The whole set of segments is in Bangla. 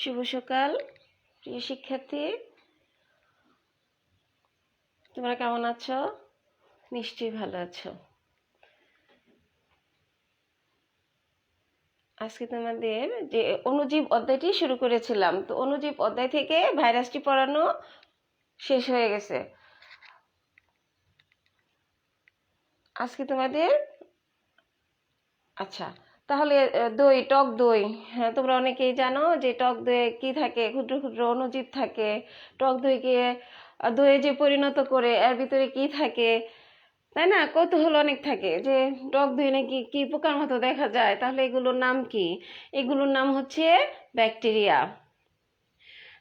শুভ সকাল প্রিয় শিক্ষার্থী, তোমরা কেমন আছো? নিশ্চয়ই ভালো আছো। আজকে তোমাদের যে অণুজীব অধ্যায়টি শুরু করেছিলাম, তো অণুজীব অধ্যায় থেকে ভাইরাসটি পড়ানো শেষ হয়ে গেছে। আজকে তোমাদের আচ্ছা, তাহলে দই, টক দই। হ্যাঁ, তোমরা অনেকেই জানো যে টক দইয়ে কি থাকে, ক্ষুদ্র ক্ষুদ্র অণুজীব থাকে। টক দইকে দইয়ে যে পরিণত করে এর ভিতরে কি থাকে, তাই না? কৌতূহল অনেক থাকে যে টক দই নাকি কি পোকার মতো দেখা যায়, তাহলে এগুলোর নাম কি? এগুলোর নাম হচ্ছে ব্যাকটেরিয়া।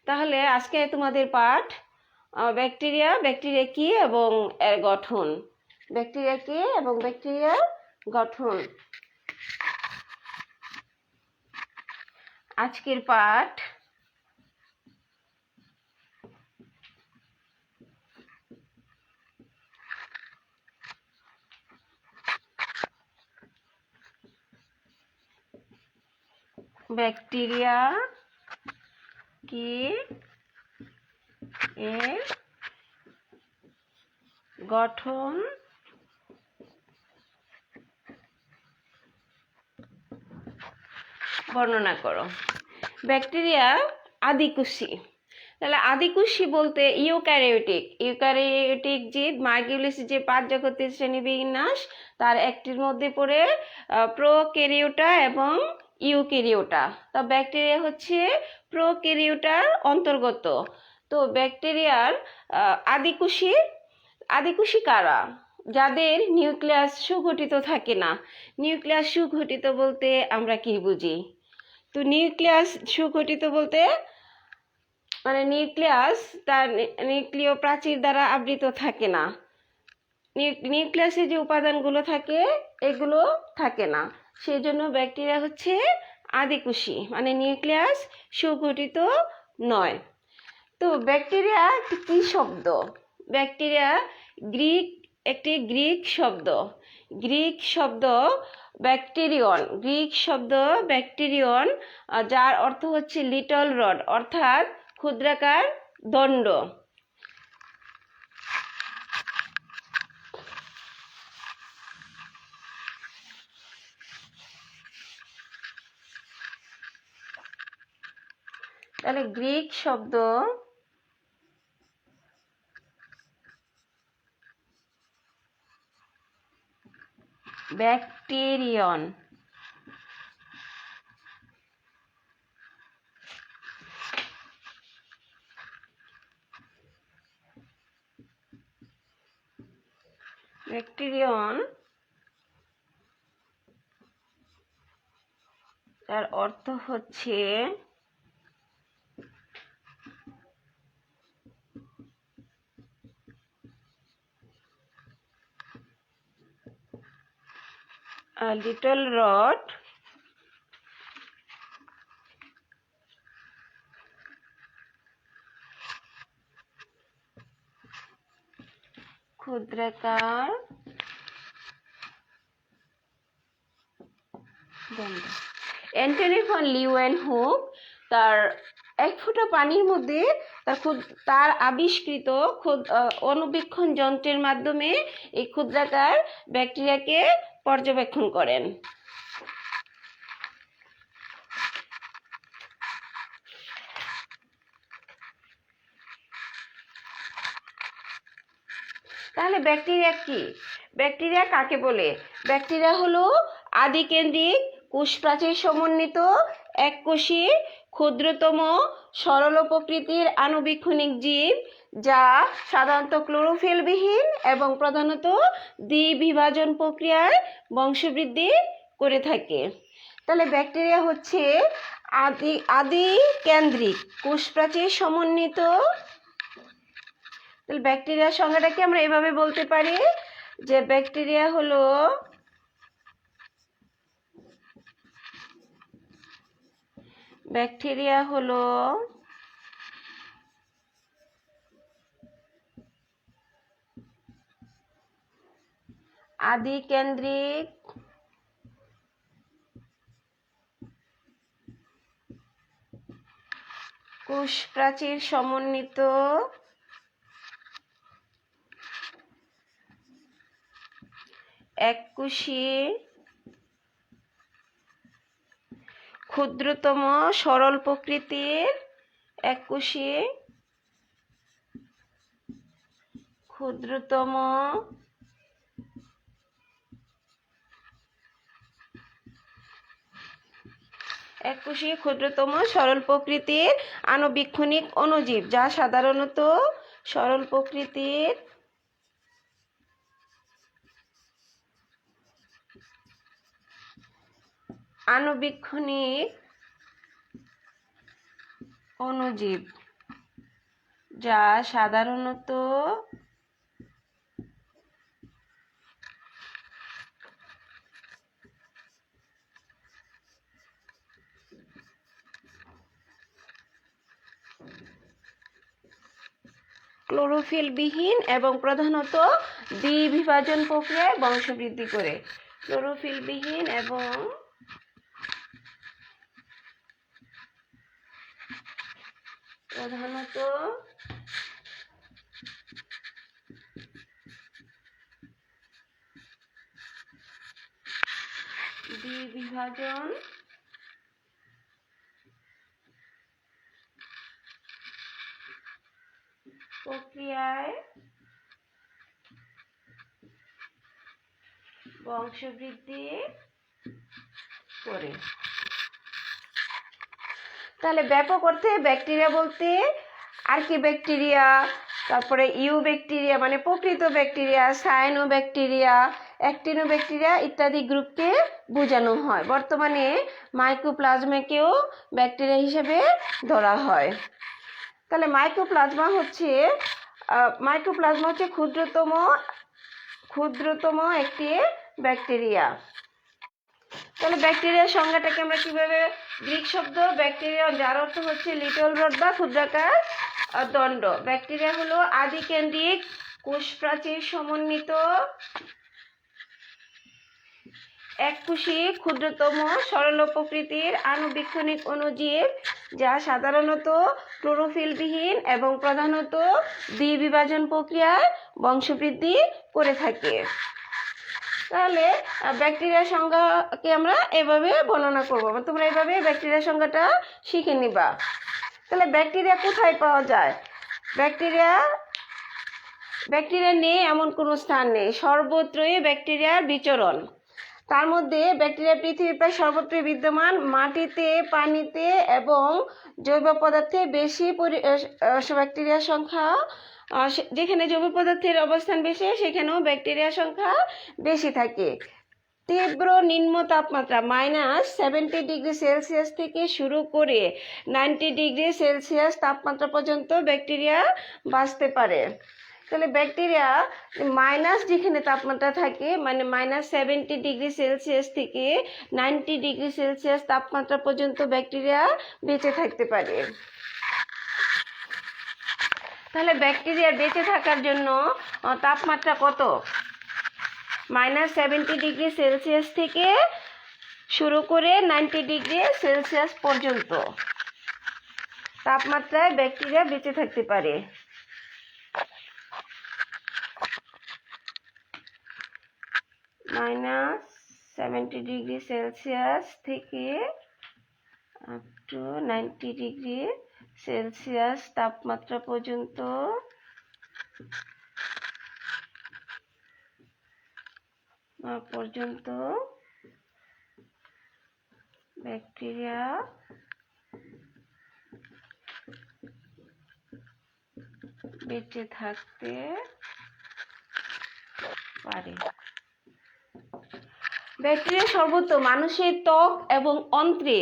তাহলে আজকে তোমাদের পাঠ ব্যাকটেরিয়া। ব্যাকটেরিয়া কি এবং এর গঠন। ব্যাকটেরিয়া কি এবং ব্যাকটেরিয়ার গঠন। আজকের পাঠ ব্যাকটেরিয়া কি এর গঠন বর্ণনা করো। ব্যাকটেরিয়া আদিকোষী। তাহলে আদিকোষী বলতে ইউক্যারিওটিক জীব, মার্কিউলিস যে 5 জগতের শ্রেণীবিন্যাস, তার একটির মধ্যে পড়ে প্রোক্যারিওটা এবং ইউক্যারিওটা। তা ব্যাকটেরিয়া হচ্ছে প্রোক্যারিওটার অন্তর্গত। তো ব্যাকটেরিয়ার আদিকোষী কারা? যাদের নিউক্লিয়াস সুগঠিত থাকে না। নিউক্লিয়াস সুগঠিত বলতে আমরা কি বুঝি? তো নিউক্লিয়াস সুগঠিত বলতে মানে নিউক্লিয়াস তার নিউক্লিয় প্রাচীর দ্বারা আবৃত থাকে না। নিউক্লিয়াসে যে উপাদানগুলো থাকে এগুলো থাকে না, সেই জন্য ব্যাকটেরিয়া হচ্ছে আদিকোষী, মানে নিউক্লিয়াস সুগঠিত নয়। তো ব্যাকটেরিয়া কি শব্দ? ব্যাকটেরিয়া একটি গ্রিক শব্দ। ব্যাকটেরিয়ন, যার অর্থ হচ্ছে লিটল রড, অর্থাৎ ক্ষুদ্রাকার দণ্ড। তাহলে গ্রিক শব্দ ব্যাকটেরিয়ন। তার অর্থ হচ্ছে লিটল রড, ক্ষুদ্রাকার দণ্ড। অ্যান্টনি ফন লিউয়েনহুক তার 1 ফোঁটা পানির মধ্যে তার আবিষ্কৃত অণুবীক্ষণ যন্ত্রের মাধ্যমে এই ক্ষুদ্রাকার ব্যাকটেরিয়াকে পর্যবেক্ষণ করেন। তাহলে ব্যাকটেরিয়া কি? ব্যাকটেরিয়া কাকে বলে? ব্যাকটেরিয়া হলো আদিকেন্দ্রিক কোষপ্রাচীর সমন্বিত এককোষী ক্ষুদ্রতম সরল প্রকৃতির আণুবীক্ষণিক জীব, যা সাধারণত ক্লোরোফিলবিহীন এবং প্রধানত দ্বিবিভাজন প্রক্রিয়ায় বংশবৃদ্ধি করে থাকে। তাহলে ব্যাকটেরিয়া হচ্ছে আদিকেন্দ্রিক কোষপ্রাচীর সমন্বিত। তাহলে ব্যাকটেরিয়ার সংজ্ঞাটাকে আমরা এভাবে বলতে পারি যে ব্যাকটেরিয়া হলো আদিকেন্দ্রিক কোষ প্রাচীর সমন্বিত এককোষী ক্ষুদ্রতম সরল প্রকৃতির এককোষী ক্ষুদ্রতম সরল প্রকৃতির আণুবীক্ষণিক অণুজীব, যা সাধারণত সরল প্রকৃতির আণুবীক্ষণিক অণুজীব, যা সাধারণত ক্লোরোফিলবিহীন এবং প্রধানত দ্বিবিভাজন প্রক্রিয়ায় বংশবৃদ্ধি করে। ক্লোরোফিলবিহীন এবং প্রধানত দ্বিবিভাজন প্রক্রিয়ায় বংশবৃদ্ধি করে। তাহলে ব্যাপক অর্থে ব্যাকটেরিয়া বলতে আর্কিব্যাকটেরিয়া, তারপরে ইউব্যাকটেরিয়া মানে প্রকৃত ব্যাকটেরিয়া, সায়ানোব্যাকটেরিয়া, অ্যাক্টিনোব্যাকটেরিয়া ইত্যাদি গ্রুপকে বোঝানো হয়। বর্তমানে মাইক্রোপ্লাজমাকেও ব্যাকটেরিয়া হিসেবে ধরা হয়। তাহলে মাইক্রোপ্লাজমা হচ্ছে ক্ষুদ্রতম একটি ব্যাকটেরিয়া। তাহলে ব্যাকটেরিয়ার সংজ্ঞাটাকে আমরা কিভাবে, গ্রিক শব্দ ব্যাকটেরিয়া, যার অর্থ হচ্ছে লিটল রড বা ক্ষুদ্রাকার দণ্ড। ব্যাকটেরিয়া হলো আদিকেন্দ্রিক কোষ প্রাচীর সমন্বিত এককোষী ক্ষুদ্রতম সরল প্রকৃতির আণুবীক্ষণিক অণুজীব, যা সাধারণত ক্লোরোফিলবিহীন এবং প্রধানত দ্বিবিভাজন প্রক্রিয়ায় বংশবৃদ্ধি করে থাকে। তাহলে ব্যাকটেরিয়ার সংজ্ঞাকে আমরা এভাবে বর্ণনা করব, তোমরা এভাবে ব্যাকটেরিয়ার সংজ্ঞাটা শিখে নিবা। তাহলে ব্যাকটেরিয়া কোথায় পাওয়া যায়? ব্যাকটেরিয়া নেই এমন কোনো স্থান নেই, সর্বত্রই ব্যাকটেরিয়ার বিচরণ। তার মধ্যে ব্যাকটেরিয়া পৃথিবীর প্রায় সর্বত্রই বিদ্যমান। মাটিতে, পানিতে এবং জৈব পদার্থে বেশি ব্যাকটেরিয়ার সংখ্যা, যেখানে জৈব পদার্থের অবস্থান বেশি সেখানেও ব্যাকটেরিয়ার সংখ্যা বেশি থাকে। তীব্র নিম্ন তাপমাত্রা -70°C থেকে শুরু করে 90°C তাপমাত্রা পর্যন্ত ব্যাকটেরিয়া বাঁচতে পারে। তাহলে ব্যাকটেরিয়া মাইনাস যেখানে তাপমাত্রা থাকে, মানে -70°C থেকে 90°C তাপমাত্রা পর্যন্ত ব্যাকটেরিয়া বেঁচে থাকতে পারে। তাহলে ব্যাকটেরিয়া বেঁচে থাকার জন্য তাপমাত্রা কত? -70°C থেকে শুরু করে 90°C পর্যন্ত তাপমাত্রায় ব্যাকটেরিয়া বেঁচে থাকতে পারে। -70°C থেকে আপ টু 90°C তাপমাত্রা পর্যন্ত ব্যাকটেরিয়া বেঁচে থাকতে পারে। ব্যাকটেরিয়া সর্বত্র, মানুষের ত্বক এবং অন্ত্রে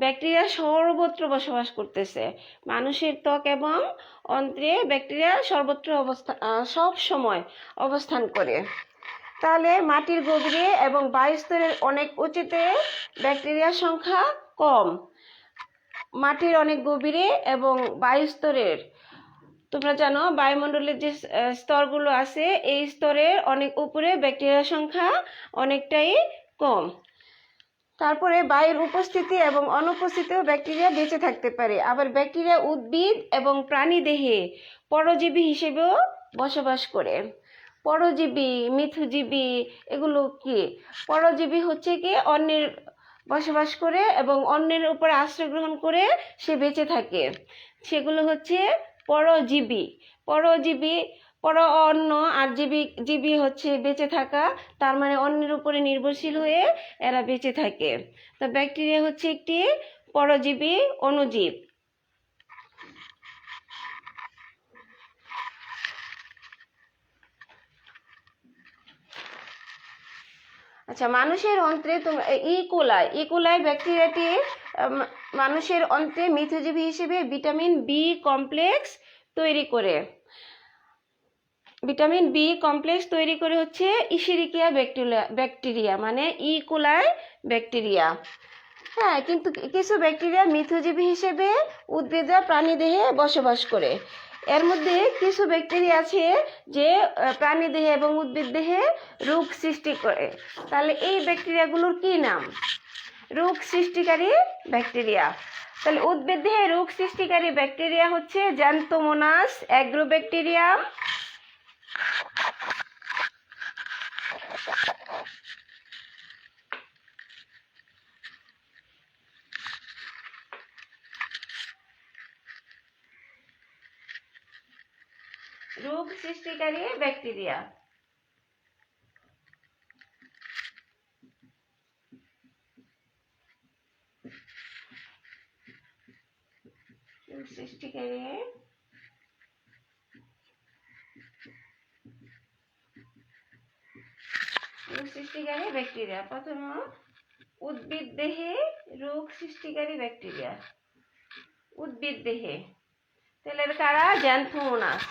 ব্যাকটেরিয়া সর্বত্র বসবাস করতেছে। মানুষের ত্বক এবং অন্ত্রে ব্যাকটেরিয়া সর্বত্র সব সময় অবস্থান করে। তাহলে মাটির গভীরে এবং বায়ুস্তরের অনেক উঁচুতে ব্যাকটেরিয়ার সংখ্যা কম। মাটির অনেক গভীরে এবং বায়ুস্তরের, তোমরা জানো বায়ুমণ্ডলের যে স্তরগুলো আছে এই স্তরের অনেক উপরে ব্যাকটেরিয়ার সংখ্যা অনেকটাই কম। তারপরে বায়ুর উপস্থিতি এবং অনুপস্থিতিও ব্যাকটেরিয়া বেঁচে থাকতে পারে। আবার ব্যাকটেরিয়া উদ্ভিদ এবং প্রাণী দেহে পরজীবী হিসেবেও বসবাস করে। পরজীবী, মিথুজীবী এগুলো কি? পরজীবী হচ্ছে কি অন্যের বসবাস করে এবং অন্যের উপর আশ্রয় গ্রহণ করে সে বেঁচে থাকে, সেগুলো হচ্ছে পরজীবী। পরজীবী পর অন্য, আর জীবী হচ্ছে বেঁচে থাকা, তার মানে অন্যের উপরে নির্ভরশীল হয়ে এরা বেঁচে থাকে। তো ব্যাকটেরিয়া হচ্ছে একটি পরজীবী অণুজীব। আচ্ছা, মানুষের অন্ত্রে ইকোলাই ব্যাকটেরিয়াটি মানুষের অন্ত্রে মিথজীবী হিসেবে ভিটামিন বি কমপ্লেক্স তৈরি করে। ভিটামিন বি কমপ্লেক্স তৈরি করে হচ্ছে ইশিরিকিয়া ব্যাকটেরিয়া মানে ইকোলাই ব্যাকটেরিয়া। হ্যাঁ, কিন্তু কিছু ব্যাকটেরিয়া মিথজীবী হিসেবে উদ্ভিদ বা প্রাণীদেহে বসবাস করে। এর মধ্যে কিছু ব্যাকটেরিয়া আছে যে প্রাণীদেহে এবং উদ্ভিদ দেহে রোগ সৃষ্টি করে। তাহলে এই ব্যাকটেরিয়াগুলোর কি নাম? রোগ সৃষ্টিকারী ব্যাকটেরিয়া। তাহলে উদ্ভিদ দেহে রোগ সৃষ্টিকারী ব্যাকটেরিয়া হচ্ছে জ্যান্থোমোনাস অ্যাগ্রোব্যাকটেরিয়াম, রোগ সৃষ্টিকারী ব্যাকটেরিয়া। সৃষ্টিকারী ব্যাকটেরিয়া। প্রথম উদ্ভিদ দেহে রোগ সৃষ্টিকারী ব্যাকটেরিয়া, উদ্ভিদ দেহে। তাহলে কারা? জ্যান্থোমোনাস।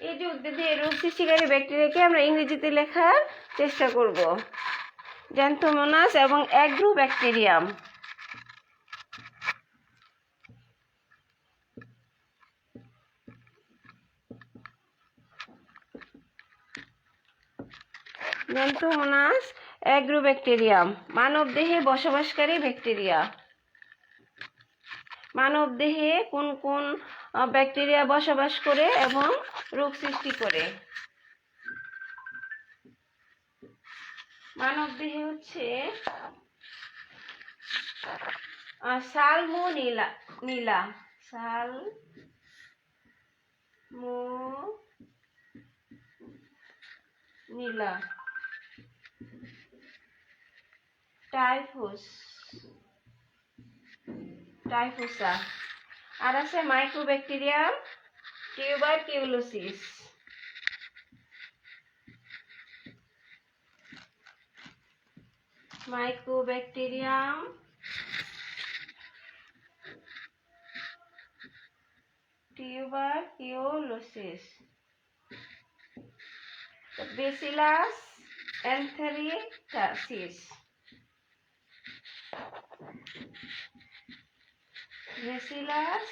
এই যে উদ্ভিদে রোগ সৃষ্টিকারী ব্যাকটেরিয়াকে আমরা ইংরেজিতে লেখার চেষ্টা করব। জ্যান্থোমোনাস এবং অ্যাগ্রোব্যাকটেরিয়াম। জ্যান্থোমোনাস অ্যাগ্রোব্যাকটেরিয়াম মানব দেহে বসবাসকারী ব্যাকটেরিয়া। মানব দেহে কোন কোন ব্যাকটেরিয়া বসবাস করে এবং রোগ সৃষ্টি করে? মানব দেহে হচ্ছে সালমোনেলা, টাইফুসা, আর আছে mycobacterium tuberculosis. Mycobacterium tuberculosis. Bacillus anthracis. Bacillus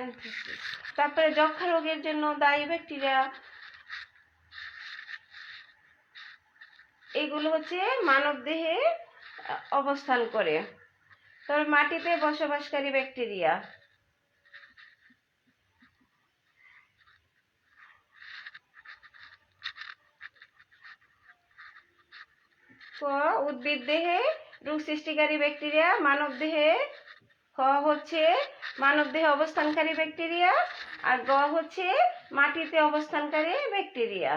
anthracis. তারপরে যক্ষা রোগের জন্য দায়ী ব্যাকটেরিয়া, এগুলো হচ্ছে মানব দেহে অবস্থান করে। তবে মাটিতে বসবাসকারী ব্যাকটেরিয়া, উদ্ভিদ দেহে রোগ সৃষ্টিকারী ব্যাকটেরিয়া, মানব দেহে হচ্ছে মানব দেহে অবস্থানকারী ব্যাকটেরিয়া, আর হচ্ছে মাটিতে অবস্থানকারী ব্যাকটেরিয়া।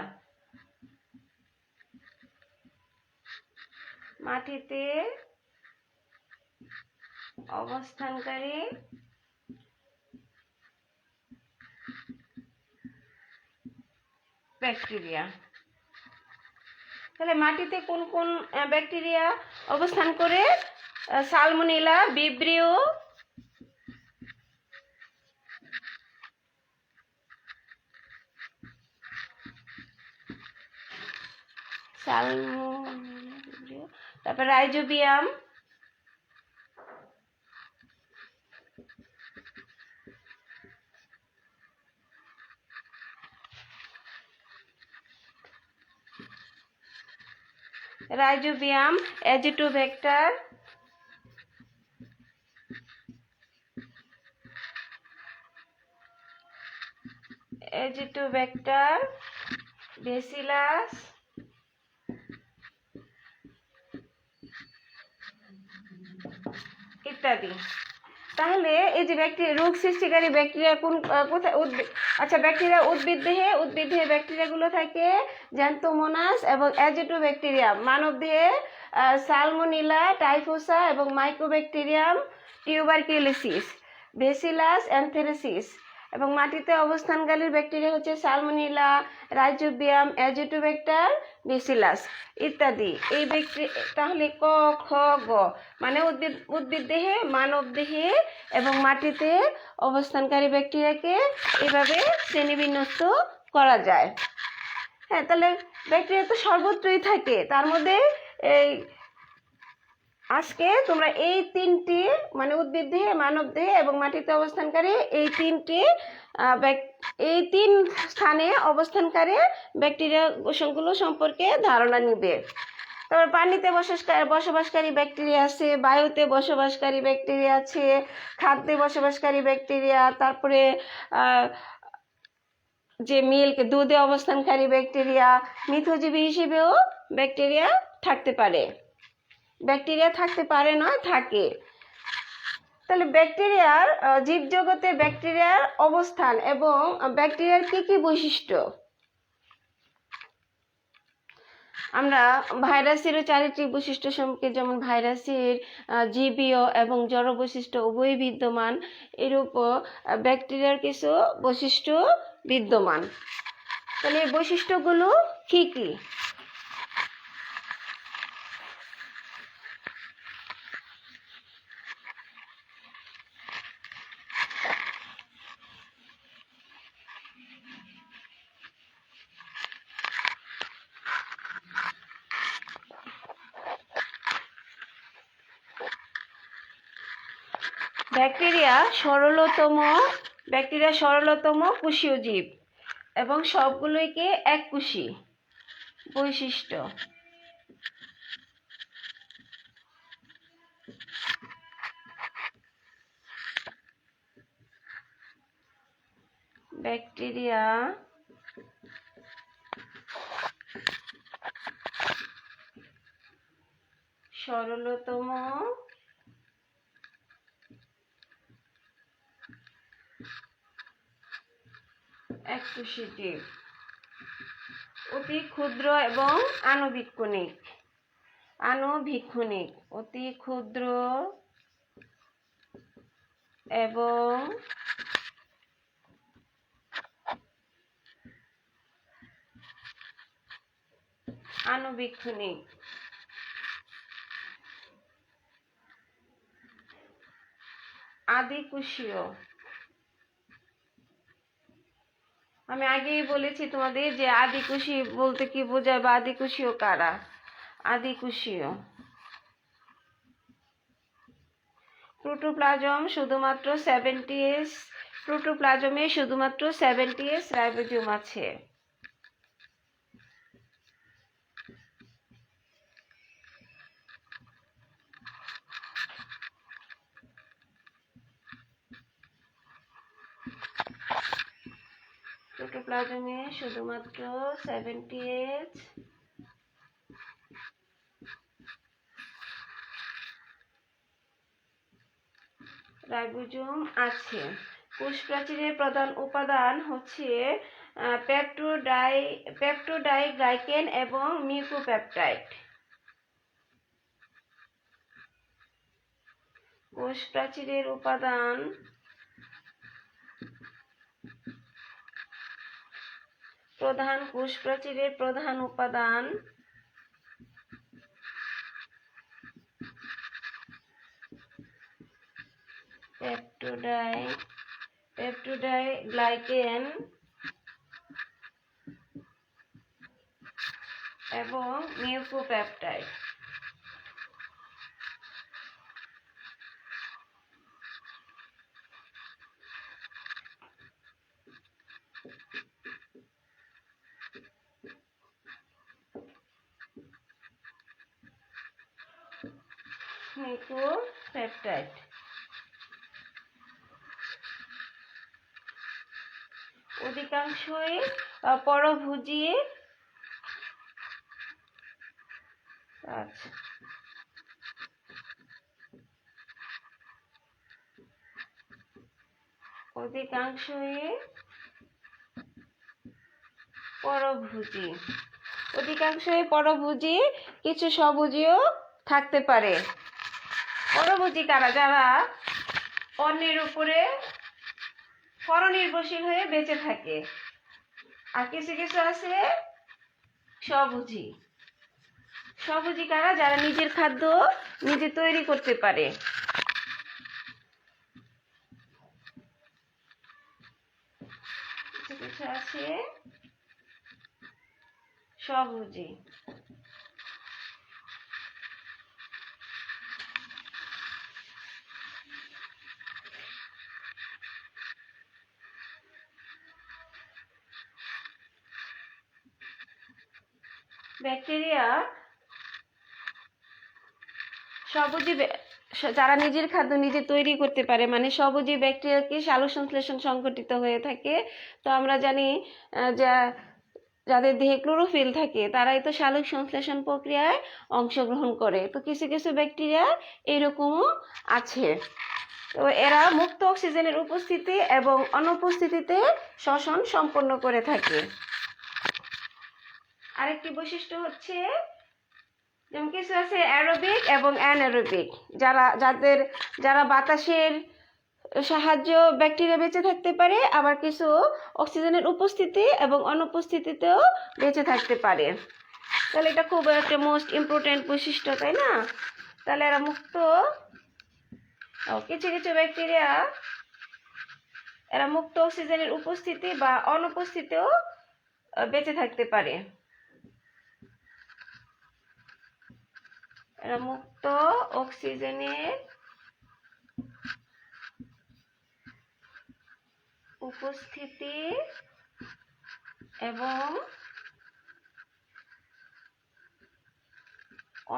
মাটিতে অবস্থানকারী ব্যাকটেরিয়া। তাহলে মাটিতে কোন কোন ব্যাকটেরিয়া অবস্থান করে? সালমোনেলা, ভিব্রিও, সালমোনেলা, তারপর রাইজোবিয়াম, এজিটোব্যাক্টার, বেসিলাস, ইত্যাদি। তাহলে এই যে ব্যাকটেরিয়া, রোগ সৃষ্টিকারী ব্যাকটেরিয়া কোথায়? আচ্ছা, ব্যাকটেরিয়া উদ্ভিদ দেহে ব্যাকটেরিয়াগুলো থাকে জ্যান্থোমোনাস এবং অ্যাজিটোব্যাকটেরিয়াম। মানব দেহে সালমোনেলা, টাইফোসা এবং মাইকোব্যাকটেরিয়াম টিউবারকিউলোসিস, বেসিলাস অ্যানথ্রাসিস। এবং মাটিতে অবস্থানকারী ব্যাকটেরিয়া হচ্ছে সালমোনেলা, রাইজোবিয়াম, অ্যাজিটোব্যাক্টার, বেসিলাস ইত্যাদি। এই ব্যাকটেরিয়া তাহলে ক, খ, গ মানে উদ্ভিদ দেহে, মানব দেহে এবং মাটিতে অবস্থানকারী ব্যাকটেরিয়াকে এভাবে শ্রেণীবিন্যস্ত করা যায়। হ্যাঁ, তাহলে ব্যাকটেরিয়া তো সর্বত্রই থাকে। তার মধ্যে এই আজকে তোমরা এই তিনটি মানে উদ্ভিদ দেহে, মানব দেহে এবং মাটিতে অবস্থানকারী এই তিন স্থানে অবস্থানকারী ব্যাকটেরিয়া কোষগুলো সম্পর্কে ধারণা নিবে। তারপর পানিতে বসবাসকারী ব্যাকটেরিয়া আছে, বায়ুতে বসবাসকারী ব্যাকটেরিয়া আছে, খাদ্যে বসবাসকারী ব্যাকটেরিয়া, তারপরে যে দুধে অবস্থানকারী ব্যাকটেরিয়া, মিথজীবী হিসেবেও ব্যাকটেরিয়া থাকতে পারে। ব্যাকটেরিয়া থাকতে পারে নয়, থাকে। তাহলে ব্যাকটেরিয়ার জীবজগতে ব্যাকটেরিয়ার অবস্থান এবং ব্যাকটেরিয়ার কি কি বৈশিষ্ট্য? আমরা ভাইরাসেরও চারিত্রিক বৈশিষ্ট্য সম্পর্কে, যেমন ভাইরাসের জীবীয় এবং জড় বৈশিষ্ট্য উভয়ই বিদ্যমান, এরূপ ব্যাকটেরিয়ার কিছু বৈশিষ্ট্য বিদ্যমান। তাহলে এই বৈশিষ্ট্যগুলো কি কি? ব্যাকটেরিয়া সরলতম কোষীয় জীব এবং সবগুলোকে এককোষী। বৈশিষ্ট্য: ব্যাকটেরিয়া সরলতম এককোষী জীব, অতি ক্ষুদ্র এবং আণুবীক্ষণিক। অতি ক্ষুদ্র এবং আণুবীক্ষণিক। আদিকোষীয়। আমি আগেই বলেছি তোমাদের যে আদিকোষী বলতে কি বোঝায় বা আদিকোষীয় কারা। আদিকোষীয় প্রোটোপ্লাজমে শুধুমাত্র 70S রাইবোজোম আছে। প্রোটোপ্লাজমে শুধুমাত্র 70S রাইবোজোম আছে। কোষ প্রাচীরের প্রধান উপাদান হচ্ছে পেপটোডাইগ্লাইকেন এবং মিউকোপেপটাইড। কোষ প্রাচীরের উপাদান প্রধান উপাদান পেপটোডাইগ্লাইকেন এবং মিউকোপেপটাইড। মিউকোপেপটাইড অধিকাংশই পরভোজী। আচ্ছা, অধিকাংশই পরভোজী। অধিকাংশই পরভোজী, কিছু স্বভোজীও থাকতে পারে। পরভোজী কারা? যারা অন্যের উপরে পরনির্ভরশীল হয়ে বেঁচে থাকে। আর কিছু কিছু আছে স্বভোজী। স্বভোজী কারা? যারা নিজের খাদ্য নিজে তৈরি করতে পারে। কিছু কিছু আছে স্বভোজী। ব্যাকটেরিয়া স্বভোজী, যারা নিজের খাদ্য নিজে তৈরি করতে পারে, মানে স্বভোজী ব্যাকটেরিয়াকে সালোকসংশ্লেষণ সংঘটিত হয়ে থাকে। তো আমরা জানি যাদের দেহে ক্লোরোফিল থাকে তারাই তো সালোক সংশ্লেষণ প্রক্রিয়ায় অংশগ্রহণ করে। তো কিছু কিছু ব্যাকটেরিয়া এরকমও আছে। তো এরা মুক্ত অক্সিজেনের উপস্থিতি এবং অনুপস্থিতিতে শ্বসন সম্পন্ন করে থাকে। আরেকটি বৈশিষ্ট্য হচ্ছে, যেমন কিছু আছে অ্যারোবিক এবং অ্যানারোবিক। যারা বাতাসের সাহায্য ব্যাকটেরিয়া বেঁচে থাকতে পারে, আবার কিছু অক্সিজেনের উপস্থিতি এবং অনুপস্থিতিতেও বেঁচে থাকতে পারে। তাহলে এটা খুব একটা মোস্ট ইম্পর্টেন্ট বৈশিষ্ট্য, তাই না? তাহলে এরা মুক্ত। কিছু কিছু ব্যাকটেরিয়া এরা মুক্ত অক্সিজেনের উপস্থিতি বা অনুপস্থিতিতেও বেঁচে থাকতে পারে। এরা মুক্ত অক্সিজেনের উপস্থিতি এবং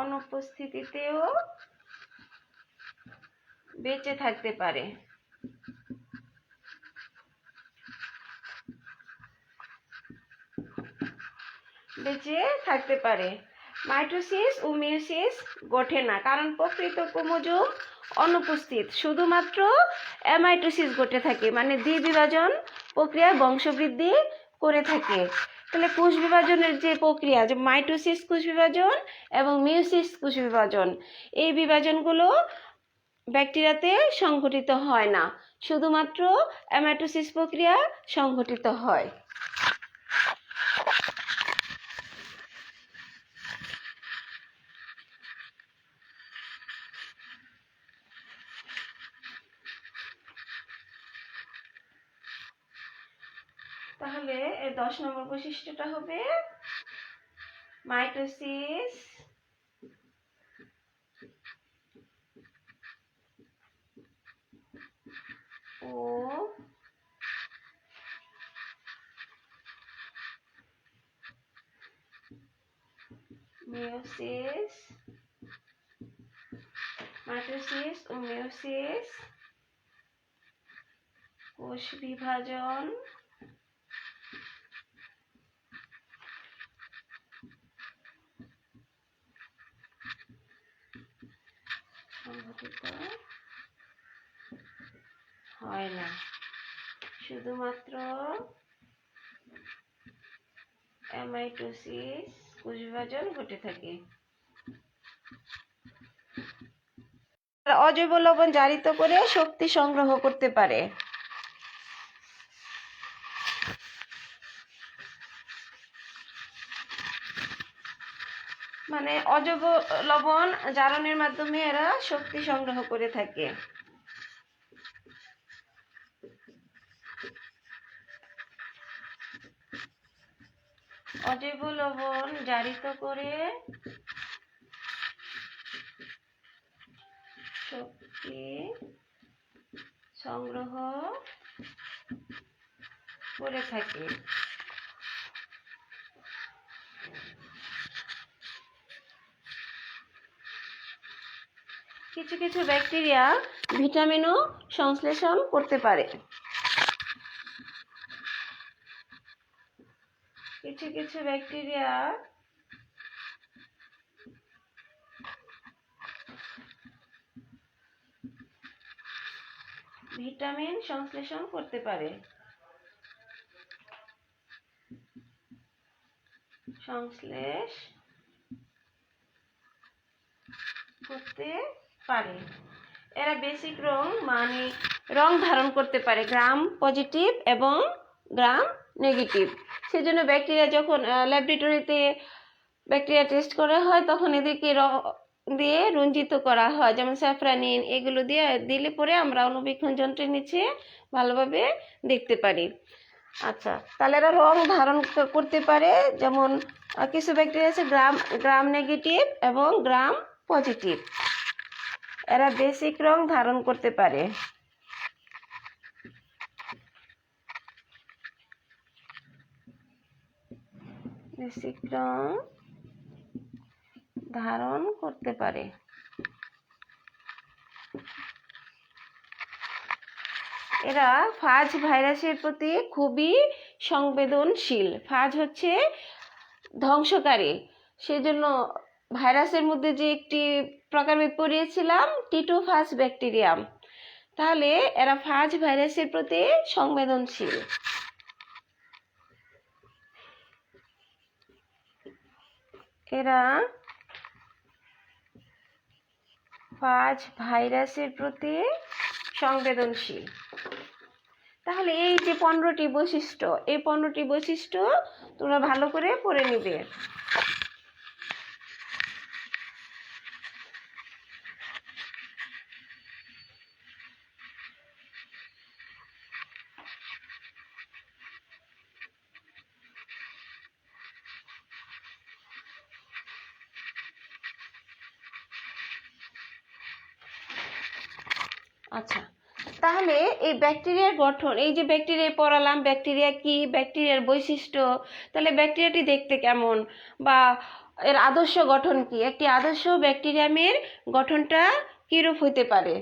অনুপস্থিতিতেও বেঁচে থাকতে পারে। মাইটোসিস ও মিয়োসিস ঘটে না, কারণ প্রকৃত ক্রোমোজোম অনুপস্থিত। শুধুমাত্র অ্যামাইটোসিস ঘটে থাকে, মানে দ্বিবিভাজন প্রক্রিয়ায় বংশবৃদ্ধি করে থাকে। তাহলে কোষ বিভাজনের যে প্রক্রিয়া, যে মাইটোসিস কোষ বিভাজন এবং মিয়োসিস কোষ বিভাজন, এই বিভাজনগুলো ব্যাকটেরিয়াতে সংঘটিত হয় না, শুধুমাত্র অ্যামাইটোসিস প্রক্রিয়া সংঘটিত হয়। তাহলে এর 10 নম্বর বৈশিষ্ট্যটা হবে মাইটোসিস ও মিয়োসিস। মাইটোসিস ও মিয়োসিস কোষ বিভাজন সংঘটিত হয় না, শুধুমাত্র অ্যামাইটোসিস কোষ বিভাজন ঘটে থাকে। অজৈব লবণ জারিত করে শক্তি সংগ্রহ করতে পারে। মানে অজৈব লবণ জারণের মাধ্যমে এরা শক্তি সংগ্রহ করে থাকে। অজৈব লবণ জারিত করে শক্তি সংগ্রহ করে থাকে। কিছু কিছু ব্যাকটেরিয়া ভিটামিনও সংশ্লেষণ করতে পারে। কিছু কিছু ব্যাকটেরিয়া ভিটামিন সংশ্লেষণ করতে পারে। সংশ্লেষ করতে পারে। এরা বেসিক রং মানে রং ধারণ করতে পারে, গ্রাম পজিটিভ এবং গ্রাম নেগেটিভ। সেজন্য ব্যাকটেরিয়া যখন ল্যাবরেটরিতে ব্যাকটেরিয়া টেস্ট করা হয় তখন এদেরকে রং দিয়ে রঞ্জিত করা হয়, যেমন স্যাফরানিন, এগুলো দিয়ে দিলে পরে আমরা অণুবীক্ষণ যন্ত্রের নিচে ভালোভাবে দেখতে পারি। আচ্ছা, তাহলে এরা রং ধারণ করতে পারে, যেমন কিছু ব্যাকটেরিয়া আছে গ্রাম নেগেটিভ এবং গ্রাম পজিটিভ। এরা বেসিক রং ধারণ করতে পারে। বেসিক রং ধারণ করতে পারে। এরা ফাজ ভাইরাসের প্রতি খুবই সংবেদনশীল। ফাজ হচ্ছে ধ্বংসকারী, সেজন্য ভাইরাসের মধ্যে যে একটি প্রকারভেদ পড়িয়েছিলাম টিটোফাস ব্যাকটেরিয়াম, তাহলে এরা ফাজ ভাইরাসের প্রতি সংবেদনশীল। এরা ফাজ ভাইরাসের প্রতি সংবেদনশীল। তাহলে এই যে 15টি বৈশিষ্ট্য, এই 15টি বৈশিষ্ট্য তোমরা ভালো করে পড়ে নিবে। আচ্ছা, তাহলে এই ব্যাকটেরিয়ার গঠন, এই যে ব্যাকটেরিয়া পড়ালাম, ব্যাকটেরিয়া কি, ব্যাকটেরিয়ার বৈশিষ্ট্য, তাহলে ব্যাকটেরিয়াটি দেখতে কেমন বা এর আদর্শ গঠন কি, একটি আদর্শ ব্যাকটেরিয়ামের গঠনটা কিরূপ হইতে পারে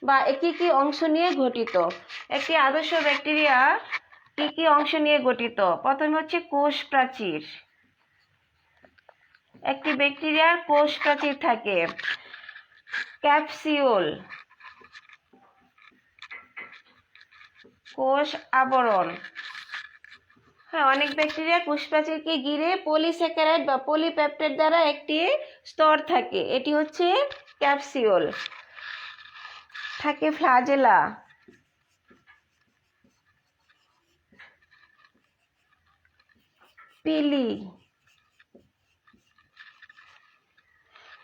বা কি কি অংশ নিয়ে গঠিত। একটি আদর্শ ব্যাকটেরিয়া কি কি অংশ নিয়ে গঠিত? প্রথমে হচ্ছে কোষ প্রাচীর। একটি ব্যাকটেরিয়ার কোষ প্রাচীর থাকে। ক্যাপসিউল, কোষ আবরণ। হ্যাঁ, অনেক ব্যাকটেরিয়া কোষ প্রাচীরকে ঘিরে পলিস্যাকারাইড বা পলিপেপটাইড দ্বারা একটি স্তর থাকে, এটি হচ্ছে ক্যাপসিউল। থাকে flagella, pili,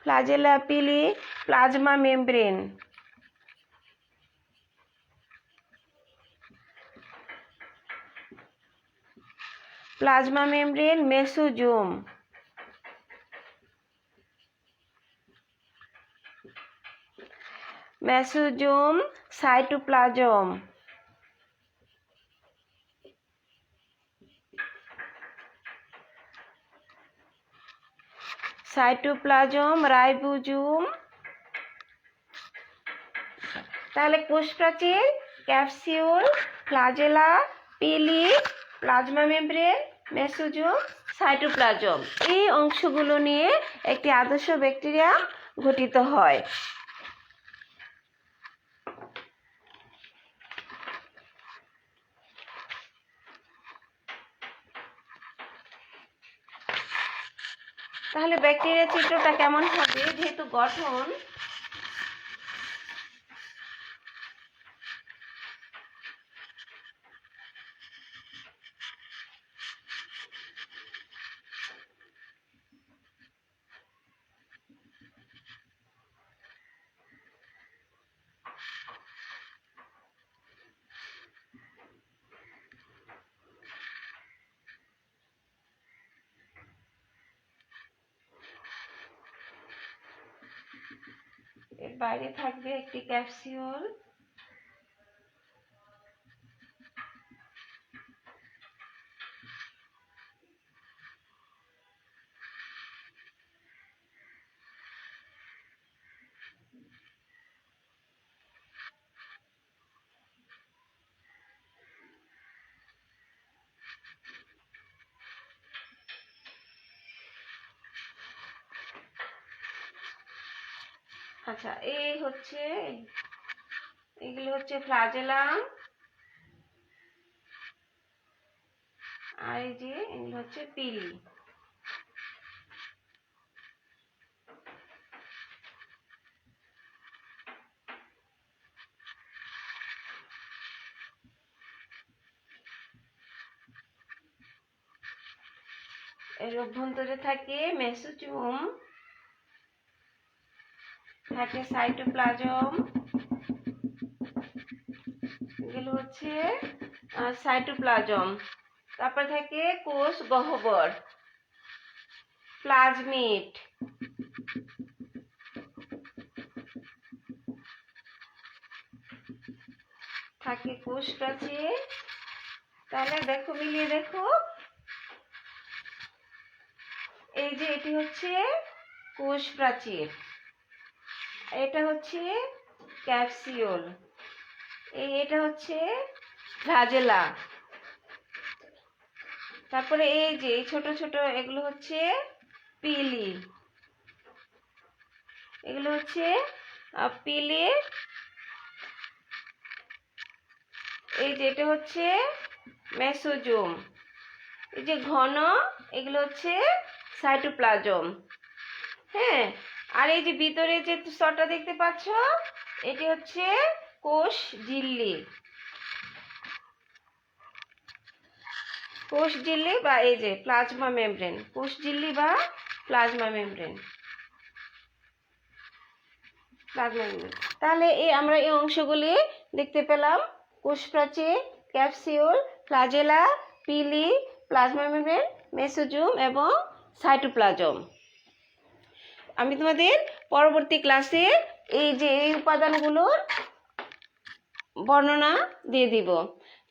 flagella, pili, plasma membrane. Plasma membrane, mesosome. Mesosome, cytoplasm. Cytoplasm, ribosome. তাহলে কোষ প্রাচীর, capsule, flagella, pili, plasma membrane, mesosome, cytoplasm, এই অংশগুলো নিয়ে একটি আদর্শ ব্যাকটেরিয়া গঠিত হয়। তাহলে ব্যাকটেরিয়া চিত্রটা কেমন হবে? যেহেতু গঠন এর বাইরে থাকবে একটি ক্যাপসিউল। আচ্ছা, এগুলো হচ্ছে ফ্লাজেলাম, আর এই যে এগুলো হচ্ছে পিলি। এর অভ্যন্তরে থাকে মেসোজোম, থাকে সাইটোপ্লাজম, এগুলো হচ্ছে সাইটোপ্লাজম। তারপর থাকে কোষ গহ্বর, প্লাজমিড, থাকে কোষ প্রাচীর। তাহলে দেখো, মিলিয়ে দেখো, এই যে এটি হচ্ছে কোষ প্রাচীর, এটা হচ্ছে ক্যাপসিউল, এটা হচ্ছে ফ্লাজেলা। তারপরে এই যে ছোট ছোট এগুলো হচ্ছে পিলি, এগুলো হচ্ছে পিলি। এই যে এটা হচ্ছে মেসোজোম, এই যে ঘন, এগুলো হচ্ছে সাইটোপ্লাজম। হ্যাঁ, আর এই যে ভিতরে যে স্তরটা দেখতে পাচ্ছ, এটি হচ্ছে কোষ ঝিল্লি। কোষ ঝিল্লি বা এই যে প্লাজমা মেমব্রেন, কোষ ঝিল্লি বা প্লাজমা মেমব্রেন, প্লাজমা মেমব্রেন। তাহলে আমরা এই অংশগুলি দেখতে পেলাম: কোষ প্রাচীর, capsule, flagella, pili, plasma membrane, mesosome এবং সাইটোপ্লাজম। আমি তোমাদের পরবর্তী ক্লাসে এই যে এই উপাদানগুলোর বর্ণনা দিয়ে দিব।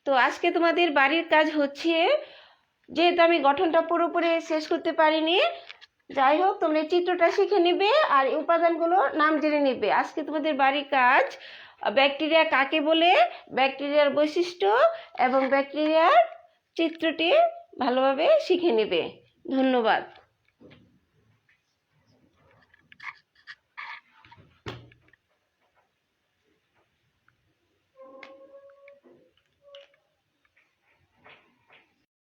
তো আজকে তোমাদের বাড়ির কাজ হচ্ছে, যেহেতু আমি গঠনটা পুরোপুরি শেষ করতে পারিনি, যাই হোক তোমরা চিত্রটা শিখে নেবে আর এই উপাদানগুলোর নাম জেনে নেবে। আজকে তোমাদের বাড়ির কাজ ব্যাকটেরিয়া কাকে বলে, ব্যাকটেরিয়ার বৈশিষ্ট্য এবং ব্যাকটেরিয়ার চিত্রটি ভালোভাবে শিখে নেবে। ধন্যবাদ।